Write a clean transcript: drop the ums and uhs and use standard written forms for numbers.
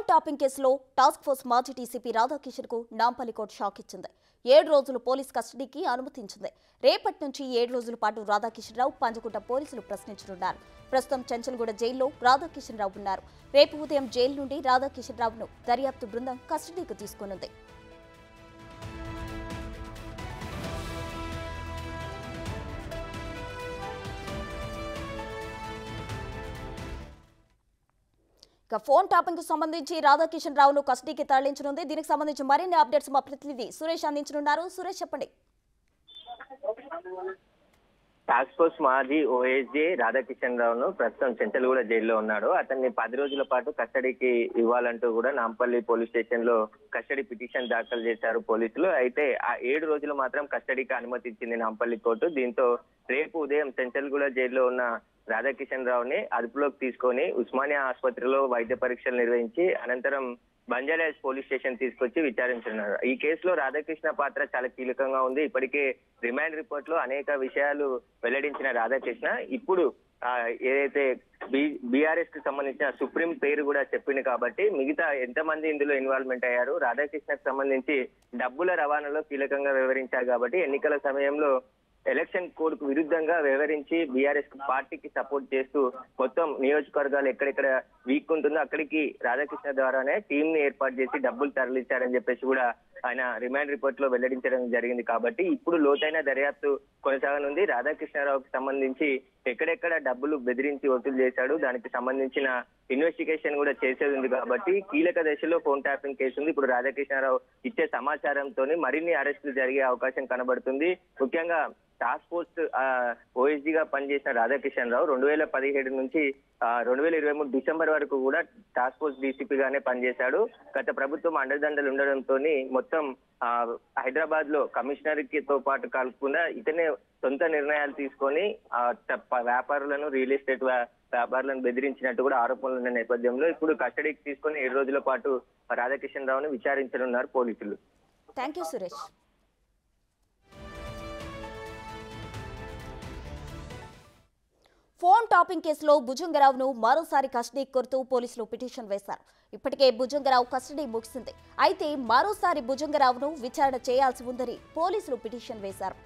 Topping కేసులో task force మాజీ DCP Radhakishan కు నాంపల్లి కోర్టు షాక్ ఇచ్చింది. 7 రోజులు పోలీస్ కస్టడీకి అనుమతించింది. రేపటి నుంచి 7 రోజుల పాటు రాధాకిషన్ రావు పంజగుట్ట పోలీసులు ప్రశ్నించనున్నారు. ప్రస్తుతం చెంచల్గూడ జైల్లో రాధాకిషన్ రావు ఉన్నారు. రేపు ఉదయం జైలు నుండి రాధాకిషన్ రావును దర్యాప్తు బృందం కస్టడీకి తీసుకునుంది. ఇక ఫోన్ టాపింగ్ కు సంబంధించి రాధాకిషన్ రావును కస్టడీకి తరలించనుంది. దీనికి సంబంధించి మరిన్ని అప్డేట్స్ మా ప్రతినిధి సురేష్ అందించనున్నారు. సురేష్, చెప్పండి. టాస్క్ ఫోర్స్ మాజీ ఓఎస్జీ రాధాకిషన్ రావును ప్రస్తుతం చెంచల్గూడ జైల్లో ఉన్నాడు. అతన్ని 10 రోజుల పాటు కస్టడీకి ఇవ్వాలంటూ కూడా నాంపల్లి పోలీస్ స్టేషన్ లో కస్టడీ పిటిషన్ దాఖలు చేశారు పోలీసులు. అయితే ఆ 7 రోజులు మాత్రం కస్టడీకి అనుమతించింది నాంపల్లి కోర్టు. దీంతో రేపు ఉదయం చెంచల్గూడ జైల్లో ఉన్న రాధాకిషన్ రావుని అదుపులోకి తీసుకొని ఉస్మానియా ఆసుపత్రిలో వైద్య పరీక్షలు నిర్వహించి అనంతరం బంజారాహిల్స్ పోలీస్ స్టేషన్ తీసుకొచ్చి విచారించనున్నారు. ఈ కేసులో రాధాకృష్ణ పాత్ర చాలా కీలకంగా ఉంది. ఇప్పటికే రిమాండ్ రిపోర్ట్ లో అనేక విషయాలు వెల్లడించిన రాధాకృష్ణ ఇప్పుడు ఏదైతే బీఆర్ఎస్ కి సంబంధించిన సుప్రీం పేరు కూడా చెప్పింది కాబట్టి మిగతా ఎంతమంది ఇందులో ఇన్వాల్వ్మెంట్ అయ్యారు, రాధాకృష్ణకు సంబంధించి డబ్బుల రవాణాలో కీలకంగా వివరించారు కాబట్టి ఎన్నికల సమయంలో ఎలక్షన్ కోడ్ కు విరుద్ధంగా వ్యవహరించి బీఆర్ఎస్ పార్టీకి సపోర్ట్ చేస్తూ మొత్తం నియోజకవర్గాలు ఎక్కడెక్కడ వీక్ ఉంటుందో అక్కడికి రాధాకృష్ణ ద్వారానే టీం ని ఏర్పాటు చేసి డబ్బులు తరలించారని చెప్పేసి కూడా ఆయన రిమాండ్ రిపోర్ట్ లో వెల్లడించడం జరిగింది. కాబట్టి ఇప్పుడు లోతైన దర్యాప్తు కొనసాగనుంది. రాధాకృష్ణరావుకి సంబంధించి ఎక్కడెక్కడ డబ్బులు బెదిరించి వసూలు చేశాడు, దానికి సంబంధించిన ఇన్వెస్టిగేషన్ కూడా చేసేది ఉంది. కాబట్టి కీలక దశలో ఫోన్ ట్యాపింగ్ కేసు ఉంది. ఇప్పుడు రాధాకృష్ణరావు ఇచ్చే సమాచారంతో మరిన్ని అరెస్టులు జరిగే అవకాశం కనబడుతుంది. ముఖ్యంగా టాస్క్ ఫోర్స్ ఓఎస్జీగా పనిచేసిన రాధాకిషన్ రావు 2017 నుంచి 2023 డిసెంబర్ వరకు కూడా టాస్క్ ఫోర్స్ డీసీపీగానే పనిచేశాడు. గత ప్రభుత్వం అండదండలు ఉండడంతో మొత్తం హైదరాబాద్ లో కమిషనర్ తో పాటు కలుపుకుండా ఇతనే సొంత నిర్ణయాలు తీసుకొని వ్యాపారులను, రియల్ ఎస్టేట్ వ్యాపారులను బెదిరించినట్టు కూడా ఆరోపణలు ఉన్న నేపథ్యంలో ఇప్పుడు కస్టడీకి తీసుకొని 7 రోజుల పాటు రాధాకిషన్ రావుని విచారించనున్నారు పోలీసులు. Thank you Suresh. Phone topping కేసులో భుజంగరావును మరోసారి కస్టడీకి కోరుతూ పోలీసులు పిటిషన్ వేశారు. ఇప్పటికే భుజంగరావు కస్టడీ ముగిసింది. అయితే మరోసారి భుజంగరావును విచారణ చేయాల్సి ఉందని పోలీసులు పిటిషన్ వేశారు.